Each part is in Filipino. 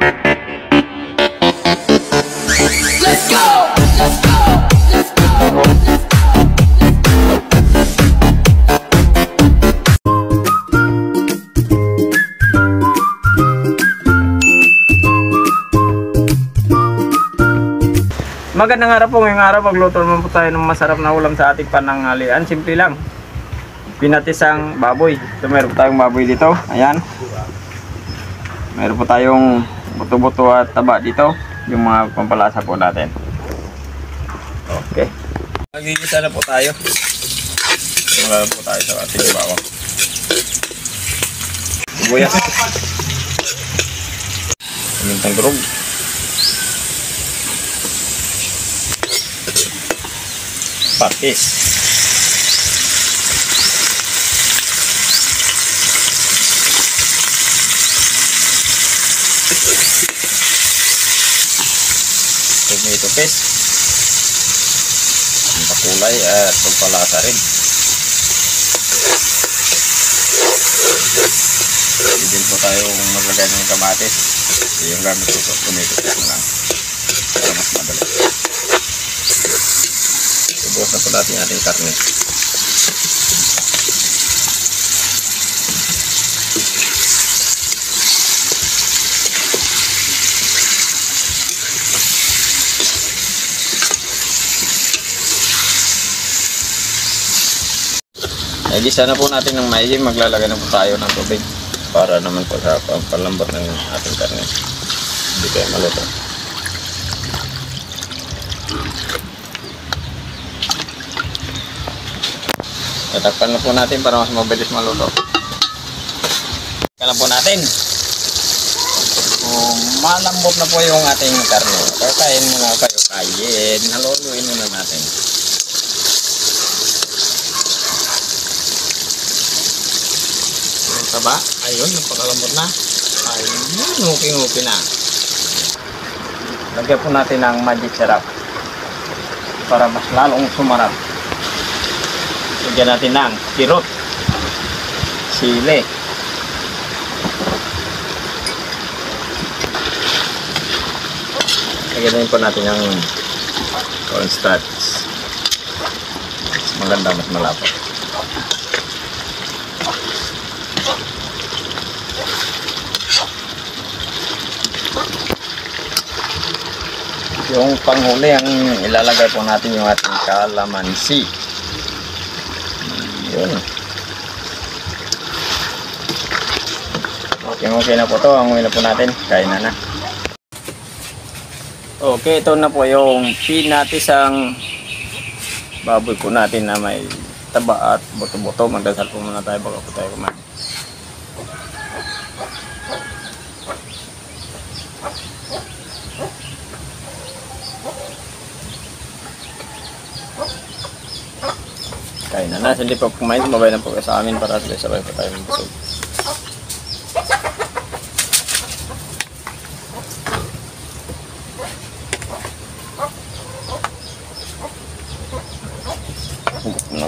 Let's go! Let's go! Let's go! Magandang araw po, ngayong araw magluto naman po tayo ng masarap na ulam sa ating pananghalian. Simple lang, pinatisang baboy. So meron po tayong baboy dito, ayan. Meron po tayong buto-buto at taba dito, yung mga pampalasa po natin. Okay, magigisa na po tayo. Maglalagay po tayo sa ating bawang. Sibuyas, pamintang durog, patis, tomato paste, pakulay at pagpalasa rin. Din po tayong maglagay ng kamatis. Yung gamit ko sa tomato paste lang para mas madali. Ibuhos na po natin yung ating karne. Igisa na po natin ng maigi. Maglalagay na po tayo ng tubig para naman po sa pampalambot ng ating karne. Hindi kayo maluto. Tatakpan na po natin para mas mabilis maluto. Tatakpan na po natin. Kung malambot na po yung ating karne, kakain muna kayo, kain. Haluluin muna natin. Taba, ayun, napakalambot na. Ayun, nguki-nguki na. Lagyan po natin ng magic syrup para mas lalong sumarap. Lagyan natin ng kirot, sili, lagyan din po natin ng cornstarch. Mas maganda, mas malapot. Yung panghuli, ang ilalagay po natin yung ating kalamansi. Yun. Okay na po to. Anguin na po natin. Kain na. Okay, ito na po yung pinatisang baboy po natin na may taba at buto-buto. Magdasal po muna tayo bago po tayo kumain. Kain na. Hindi pa kumain, mabay na po sa amin para sabay pa tayo magbusog.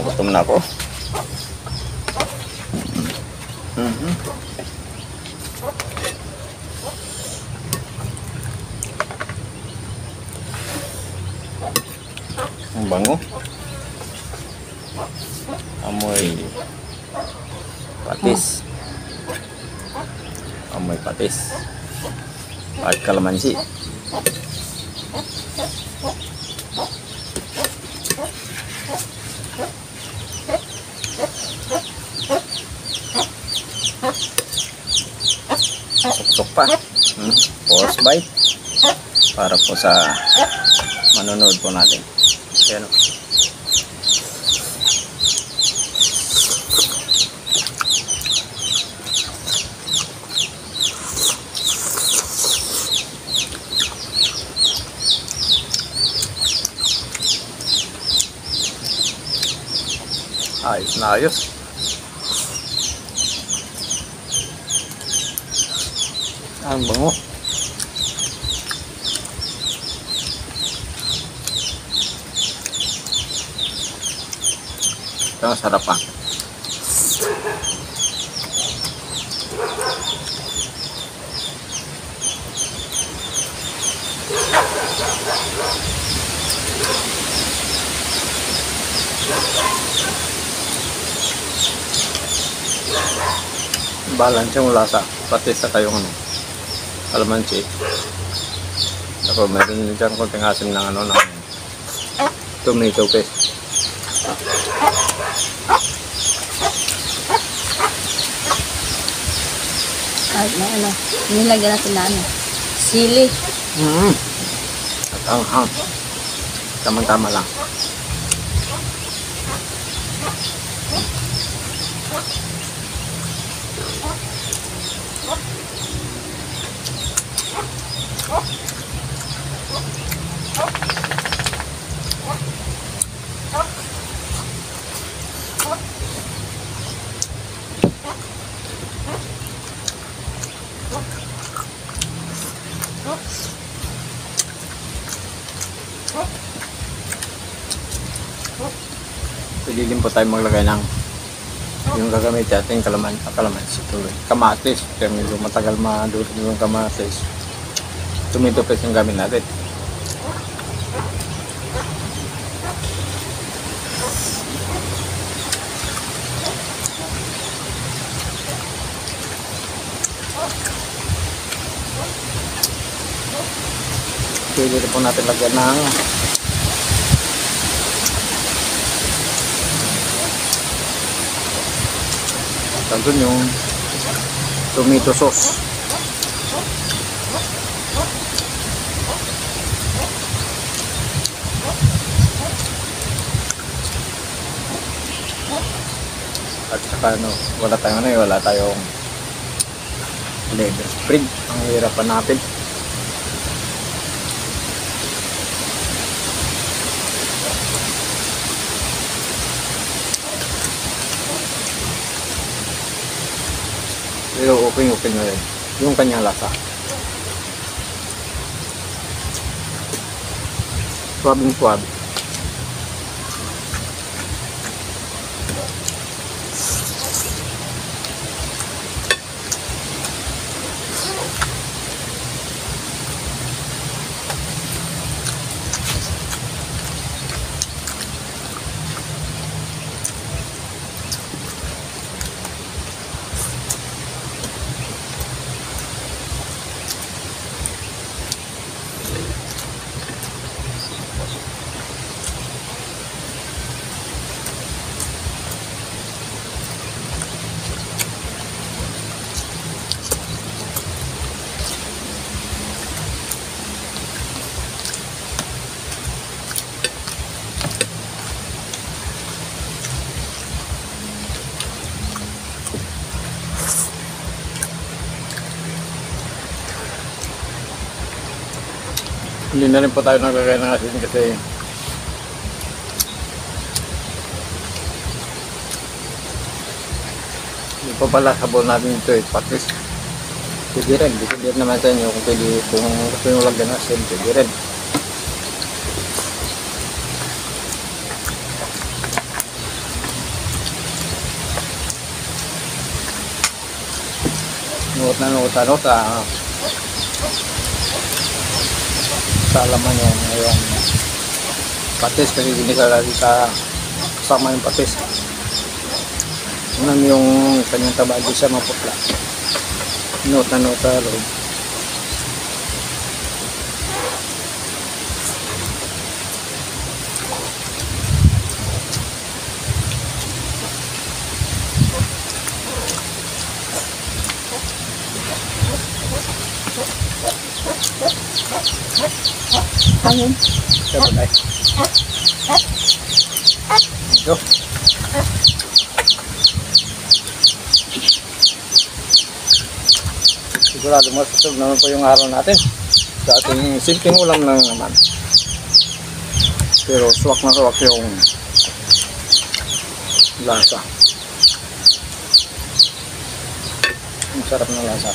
Gutom na ako. Ang bango. Amoy patis. Amoy patis. At kalamansi. Suksok pa. Force bite. Para po sa manonood po natin. Ayan o. Ayos na ayos. Ang bango. Ito, sarap pa. Balance yung lasa. Pati sa kayong ano, kalamansi. Ako meron din dyan konting asim ng ano, ng tomato paste. At may ano, nilagyan natin na ano, sili. At ang tamang-tama lang. Pwede din po tayo maglagay ng yung gagamit natin kalamansi tuloy. Kamatis, kaya medyo matagal madulog yung kamatis. Tomato paste yung gamit natin. Pwede rin po natin lagyan ng doon yung tomato sauce. At saka ano, wala tayong liver spread. Ang hirapan natin. Pero okay na rin yung kanyang lasa. Suwabing-suwabe. Hindi na rin po tayo nagkakain ng asin kasi hindi pa pala sabon natin ito patis. Pwede rin, depende naman sa inyo kung gusto nyo lagyan ng asin, pwede rin. Nuot sa alaman yung patis kasi hindi ka lagi kasama yung patis. Unang yung kanyang taba di siya maputla. Nuot sa loob. Ayun. Sabagay. Ito. Sigurado masasog naman po yung araw natin. Sa ating simpleng ulam lang naman. Pero suwak na suwak yung lasa. Ang sarap ng lasa.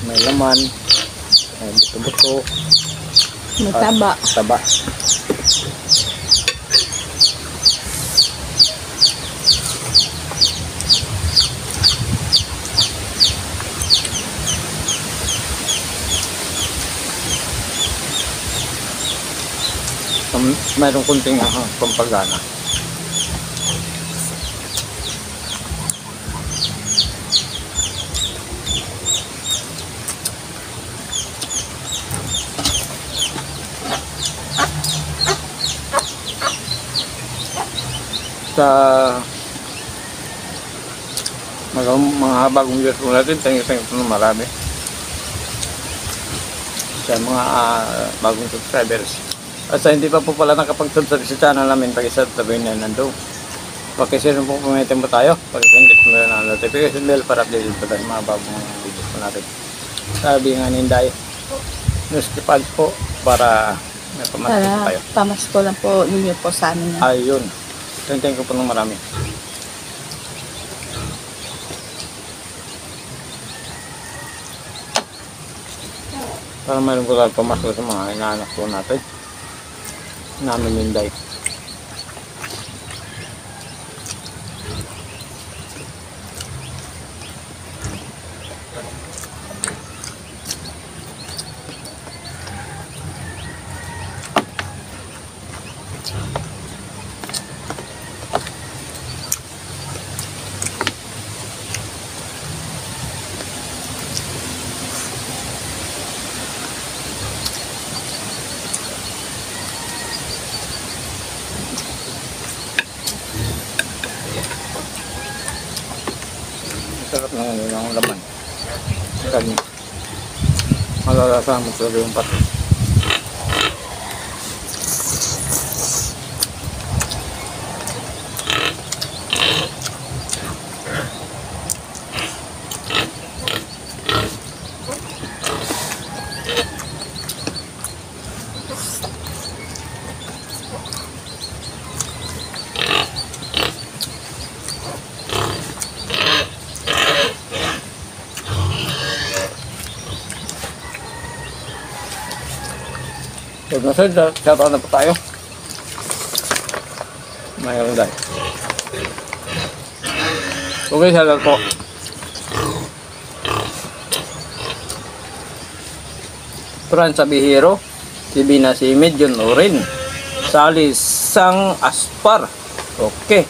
May laman. May buto-buto. May taba. Taba. mayroong kunting pampagana. Sa mga bagong viewers po natin, thank you po marami sa mga bagong subscribers. At sa hindi pa po pala nakapag-subscribe sa channel namin, pag-subscribe na nandun. Pakishare po pumitin po tayo, pakipindit mo na ang notification bell para updated po tayo mga bagong videos po natin. Sabi nga ninday, nuskipad po para may pamasko po tayo. Pamasko lang po ninyo po sa amin. Ayun. Thank you po ng marami. Para mayroon po tayo pamasko sa mga inaanak po natin. Namin ninday. Sarap na ng laman. Kanya. Malalasama talaga yung pato. Huwag na sir, shoutout na po tayo. Mayroon dahil. Okay, shoutout po. Fran Sabihiro, si Bina Simid, John Orin, Sally Sang Aspar, okay.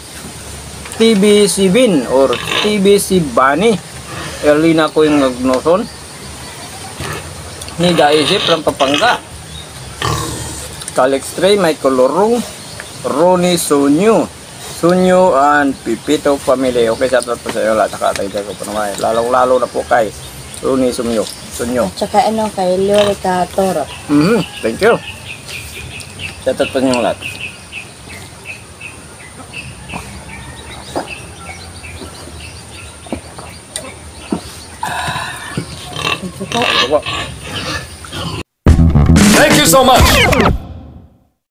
TB Sibin or TB Sibani, Erlina ko yung Agnoson, Nida Isip, Rampapanga, Alex Trey, Michael Lorong, Ronnie Sunyo, and Pipito Family. Okay, shoutout po sa iyo lahat. Nakatay ko po naman. Lalong-lalo na po kay Ronnie Sunyo. At saka kay Lorica Toro. Thank you. Shoutout po niyo lahat. Thank you po. Thank you so much.